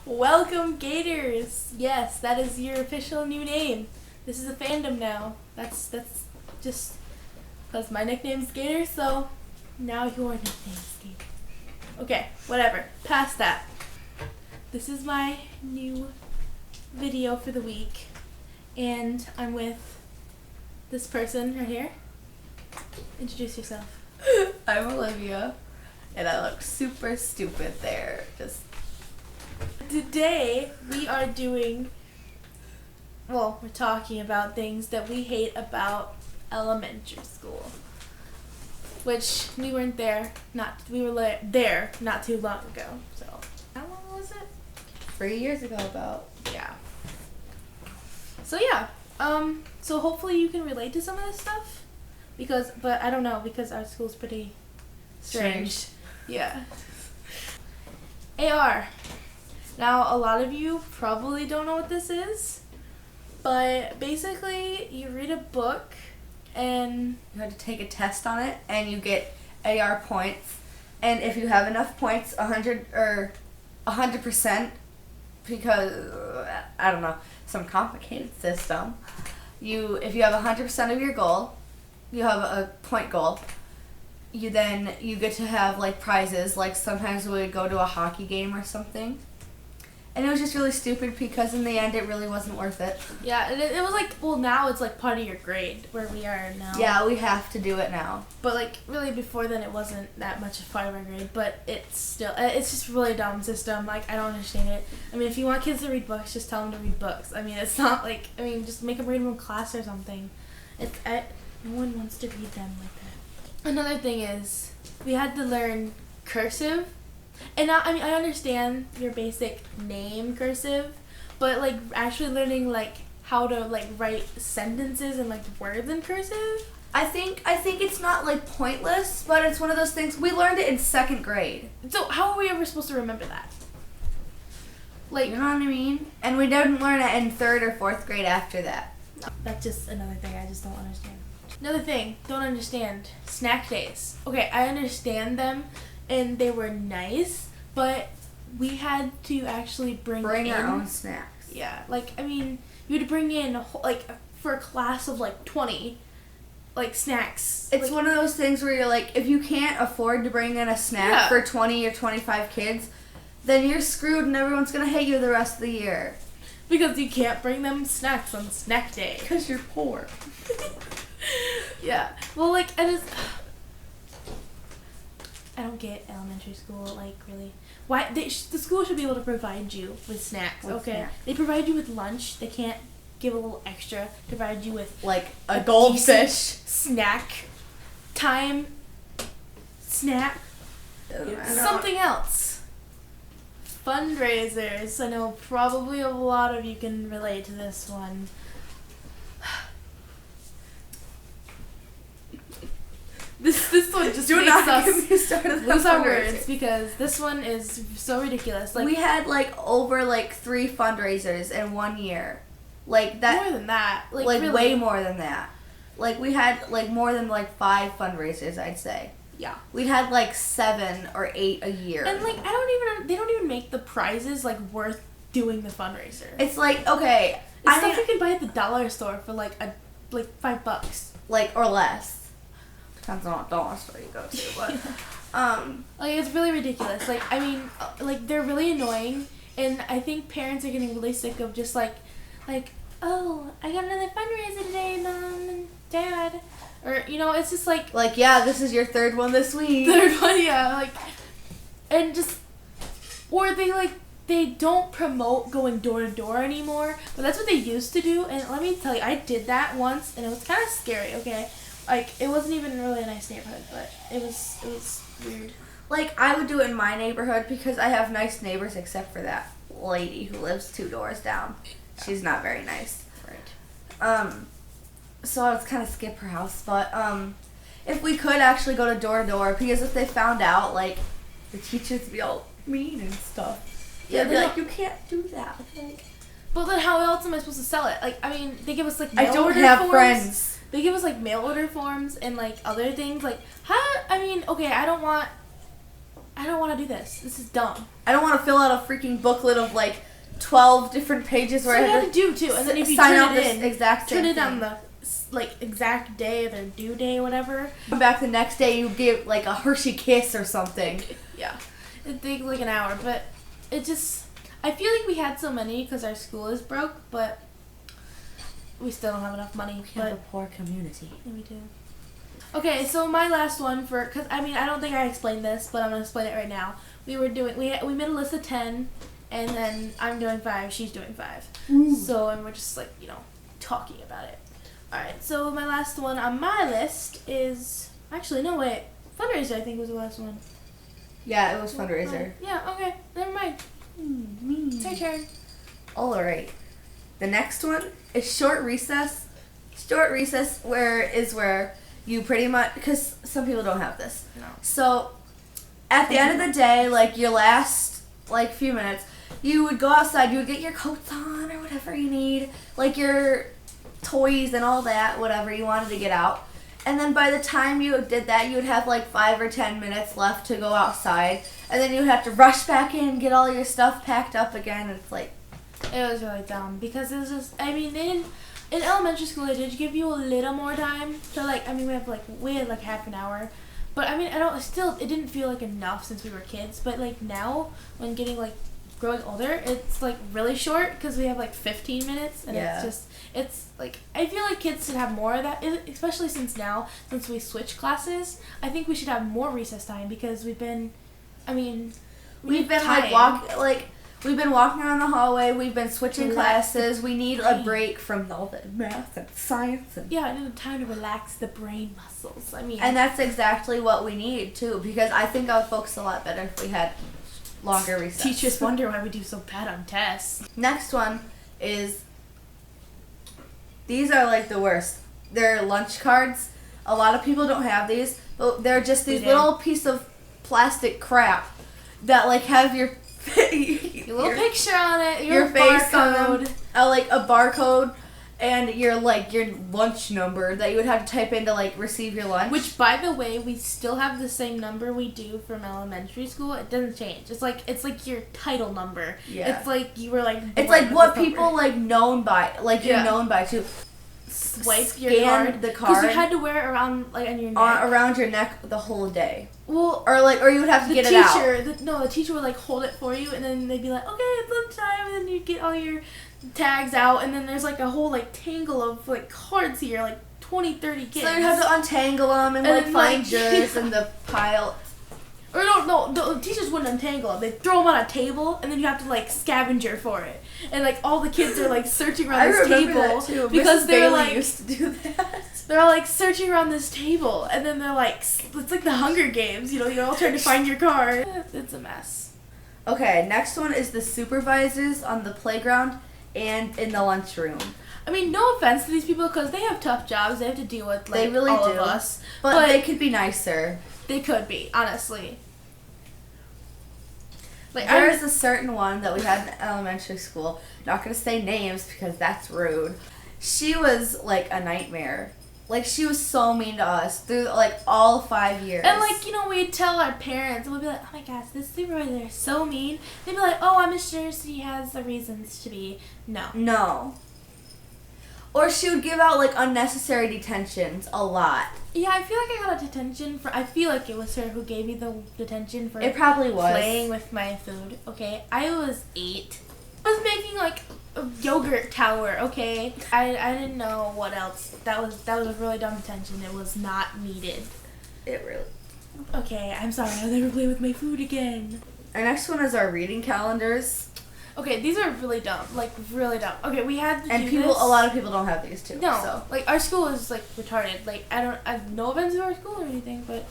Welcome, Gators! Yes, that is your official new name. This is a fandom now. That's just because my nickname's Gator, so now your nickname's Gator. Okay, whatever. Past that. This is my new video for the week, and I'm with this person right here. Introduce yourself. I'm Olivia, and I look super stupid there. Today, we're talking about things that we hate about elementary school. Which we weren't there, there not too long ago. So, how long was it? 3 years ago about. Yeah. So yeah, so hopefully you can relate to some of this stuff. But I don't know, because our school's pretty strange. Yeah. AR. Now, a lot of you probably don't know what this is, but basically you read a book and You had to take a test on it, and you get AR points. And if you have enough points, 100%, because, I don't know, some complicated system, if you have 100% of your goal, you have a point goal, you get to have, like, prizes. Like, sometimes we would go to a hockey game or something. And it was just really stupid because in the end it really wasn't worth it. yeah, it was like, well, now it's like part of your grade where we are now. Yeah, we have to do it now. But like really before then it wasn't that much a part of our grade, but it's just a really dumb system. Like, I don't understand it. I mean, if you want kids to read books, just tell them to read books. I mean, it's not like, just make them read them in class or something. No one wants to read them like that. Another thing is we had to learn cursive. And now, I understand your basic name cursive, but like actually learning like how to like write sentences and like words in cursive. I think it's not like pointless, but it's one of those things. We learned it in 2nd grade. So how are we ever supposed to remember that? Like, You know what I mean? And we didn't learn it in 3rd or 4th grade after that. no, that's just another thing I just don't understand. Another thing, don't understand, snack days. Okay, I understand them, and they were nice, but we had to actually bring in our own snacks. Yeah, like, you had to bring in, for a class of, 20, snacks. It's one of those things where you're like, if you can't afford to bring in a snack for 20 or 25 kids, then you're screwed and everyone's going to hate you the rest of the year. Because you can't bring them snacks on snack day. Because you're poor. Yeah. Well, I don't get elementary school, really. Why the school should be able to provide you with snacks, okay? Snacks. They provide you with lunch. They can't give a little extra. Provide you with a goldfish snack time snack. Something else. Fundraisers. I know probably a lot of you can relate to this one. This one just makes us lose our words because this one is so ridiculous. We had over 3 fundraisers in 1 year, that more than that, really. way more than that. We had more than 5 fundraisers, I'd say. Yeah, we'd had 7 or 8 a year. And they don't even make the prizes worth doing the fundraiser. It's okay. It's stuff you can buy at the dollar store for $5, or less. Depends on what dollar store you go to, but it's really ridiculous. They're really annoying, and I think parents are getting really sick of just oh, I got another fundraiser today, Mom and Dad, or it's just yeah, this is your 3rd one this week. 3rd one, yeah, and just or they don't promote going door to door anymore, but that's what they used to do. And let me tell you, I did that once, and it was kind of scary. Okay. It wasn't even really a nice neighborhood, but it was weird. I would do it in my neighborhood because I have nice neighbors except for that lady who lives 2 doors down. She's not very nice. Right. So I would kind of skip her house, but if we could actually go to door, because if they found out, the teachers would be all mean and stuff. Yeah, they'd be like, you can't do that. But then how else am I supposed to sell it? They give us mail I don't order have forms. friends. They give us mail order forms and other things. Okay, I don't want I don't want to do this. This is dumb. I don't want to fill out a freaking booklet of like 12 different pages where so I have to do too, and then if you sign turn out it this in, exact same turn it thing. on the like exact day of their due day or whatever. Come back the next day, you give like a Hershey kiss or something. Yeah, it takes like an hour, but it just. I feel like we had so many because our school is broke, but we still don't have enough money. We have a poor community. Yeah, we do. Okay, so my last one because I don't think I explained this, but I'm gonna explain it right now. We made a list of 10, and then I'm doing 5, she's doing 5. Ooh. So and we're just like talking about it. All right, so my last one on my list is actually no wait, fundraiser I think was the last one. Yeah, it was fundraiser. Yeah, okay, never mind. It's your turn. All right. The next one is short recess. Short recess where you pretty much, because some people don't have this. No. So at the end of the day, like your last like few minutes, you would go outside. You would get your coats on or whatever you need, like your toys and all that, whatever you wanted to get out. And then by the time you did that, you would have like 5 or 10 minutes left to go outside. And then you would have to rush back in, get all your stuff packed up again. And it's like... It was really dumb because it was just, they didn't, in elementary school they did give you a little more time. So we had like half an hour. But it didn't feel like enough since we were kids. But like now, when growing older, it's like really short because we have like 15 minutes. And it's like, I feel like kids should have more of that, especially since we switched classes. I think we should have more recess time because we've been walking around the hallway, we've been switching classes, we need a break from all the math and science. Yeah, I need time to relax the brain muscles. And that's exactly what we need too, because I think I would focus a lot better if we had longer recess. Teachers wonder why we do so bad on tests. Next one is... These are like the worst. They're lunch cards. A lot of people don't have these, but they're just these little piece of plastic crap that like have your little picture on it, your face barcode, like a barcode, and your lunch number that you would have to type in to like receive your lunch. Which, by the way, we still have the same number we do from elementary school. It doesn't change. It's like your title number. Yeah. It's like you were like. It's like what people like known by, like you're known by too. Swipe your card. The card. Because you had to wear it around on your neck. Around your neck the whole day. Well, or you would have to get it out. The teacher would like hold it for you, and then they'd be like, "Okay, it's lunchtime," and then you get all your tags out, and then there's like a whole like tangle of like cards here, like 20, 30 kids. So you'd have to untangle them and like find yours in the pile. Or no, the teachers wouldn't untangle them. They'd throw them on a table, and then you have to like scavenger for it. And like all the kids are like searching around this table that too. because Mrs. they're Bailey like used to do that. They're like searching around this table, and then they're like, it's like the Hunger Games. You're all trying to find your card. It's a mess. Okay, next one is the supervisors on the playground and in the lunchroom. No offense to these people because they have tough jobs. They have to deal with they really all do. of us. But they could be nicer. They could be, honestly. There's a certain one that we had in elementary school. Not going to say names because that's rude. She was like a nightmare. Like she was so mean to us through like all 5 years. And we'd tell our parents and we'd be like, "Oh my gosh, this supervisor is so mean." They'd be like, "Oh, I'm sure she has the reasons to be." No. Or she would give out like unnecessary detentions a lot. Yeah, I feel like I got a detention I feel like it was her who gave me the detention for. It probably was. Playing with my food. Okay, I was 8. I was making like a yogurt tower. Okay, I didn't know what else. That was a really dumb detention. It was not needed. It really. Okay, I'm sorry. I'll never play with my food again. Our next one is our reading calendars. Okay, these are really dumb. Like, really dumb. Okay, we had to do this. A lot of people don't have these too. No. So. Like, our school is, like, retarded. Like, I have no offense to our school or anything, but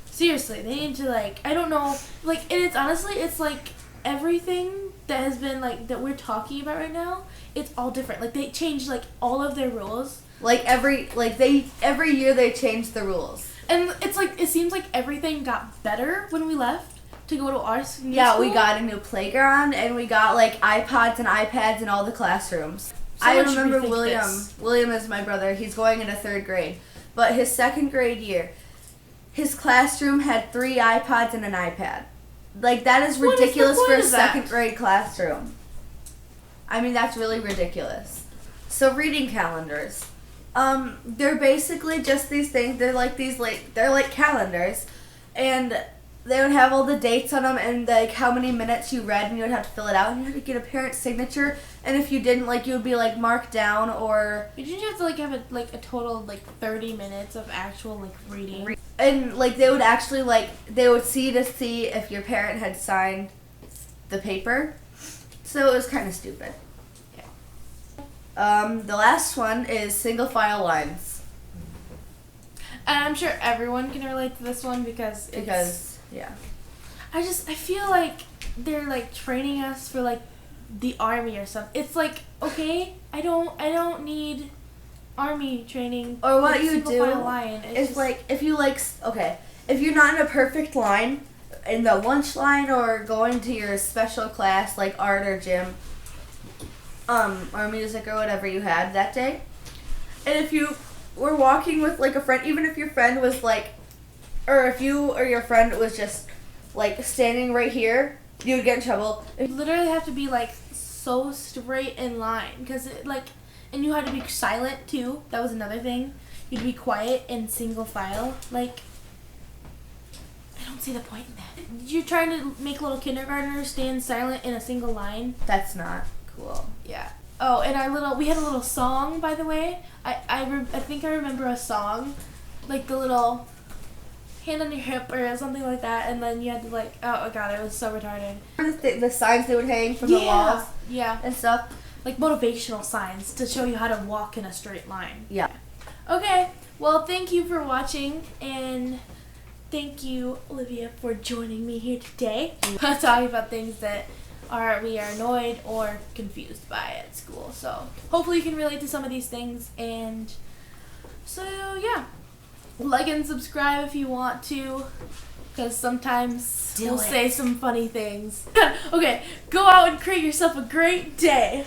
seriously, they need to, like, I don't know. Like, and it's honestly, it's, like, everything that has been, like, that we're talking about right now, it's all different. Like, they changed, like, all of their rules. Like, every year they change the rules. And it's, like, it seems like everything got better when we left to go to our new school. We got a new playground, and we got, like, iPods and iPads in all the classrooms. I remember William. William is my brother. He's going into 3rd grade. But his 2nd grade year, his classroom had 3 iPods and an iPad. Like, that is What is the ridiculous for a point of that? 2nd grade classroom. I mean, that's really ridiculous. So, reading calendars. They're basically just these things. They're like they're like calendars, and they would have all the dates on them and like how many minutes you read, and you would have to fill it out, and you had to get a parent's signature. And if you didn't, like, you would be like marked down, or Didn't you have to like have a total of like 30 minutes of actual like reading? and like they would actually they would see if your parent had signed the paper. So it was kind of stupid. The last one is single file lines. And I'm sure everyone can relate to this one because yeah. I feel like they're like training us for like the army or something. It's like, okay, I don't need army training. Or what like, you single do file line. It's is just, like if you're not in a perfect line, in the lunch line or going to your special class like art or gym, or music or whatever you had that day, and if you were walking with like a friend, even if your friend was like, or if you or your friend was just like standing right here, you would get in trouble. you literally have to be like so straight in line because it like, and you had to be silent too. That was another thing. You'd be quiet in single file. Like, I don't see the point in that. You're trying to make little kindergartners stand silent in a single line. That's not cool. Yeah. Oh, and we had a little song, by the way. I think I remember a song, like the little hand on your hip or something like that, and then you had to like, oh god, it was so retarded. The signs they would hang from the walls Yeah. and stuff. Like motivational signs to show you how to walk in a straight line. Yeah. Okay, well, thank you for watching, and thank you, Olivia, for joining me here today. Talking about things that we are annoyed or confused by at school. So hopefully you can relate to some of these things. And so yeah, like and subscribe if you want to, because sometimes we'll say some funny things. Okay, go out and create yourself a great day.